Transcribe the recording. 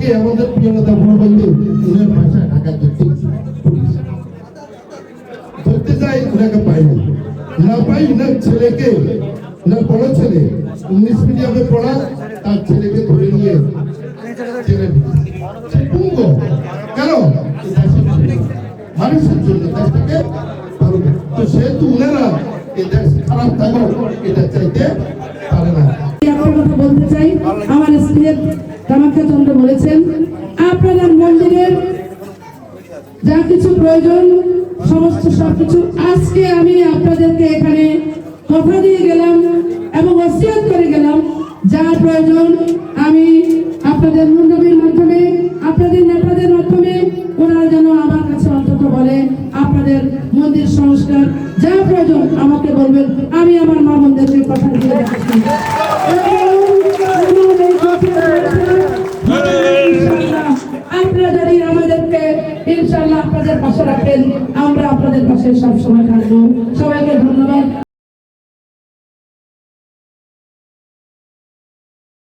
থেকে আমাদের প্রিয়তা বন্ধু উনার ভাষায় ঢাকা ধরতে যাই, ওনাকে পাইনি, না পাই উনার ছেলেকে, উনার বড় ছেলে ইংলিশ মিডিয়ামে পড়া, তার ছেলেকে ধরে নিয়ে জেলে পুঙ্গ কেন মানুষের জন্য দেশটাকে ভালো। তো সেহেতু উনারা এই দেশ খারাপ থাকুক এটা চাইতে পারে না। কথা বলতে চাই, আমার স্ত্রীর কামাখ্যা চন্দ্র বলেছেন আপনাদের মন্দিরের যা কিছু প্রয়োজন সমস্ত সবকিছু আজকে আমি আপনাদেরকে এখানে কথা দিয়ে গেলাম এবং ওসিয়ত করে গেলাম, যা প্রয়োজন আমি আপনাদের মণ্ডলীর মাধ্যমে আপনাদের নেতাদের মাধ্যমে ওনারা যেন আমার কাছে অন্তত বলে আপনাদের মন্দির সংস্কার যা প্রয়োজন আমাকে বলবেন, আমি আমার মা বোনদেরকে কথা দিয়ে যাচ্ছি। আপনারা যদি আমাদেরকে ইনশাআল্লাহ আপনাদের পাশে রাখেন, আমরা আপনাদের পাশে সবসময় থাকবো। সবাইকে ধন্যবাদ।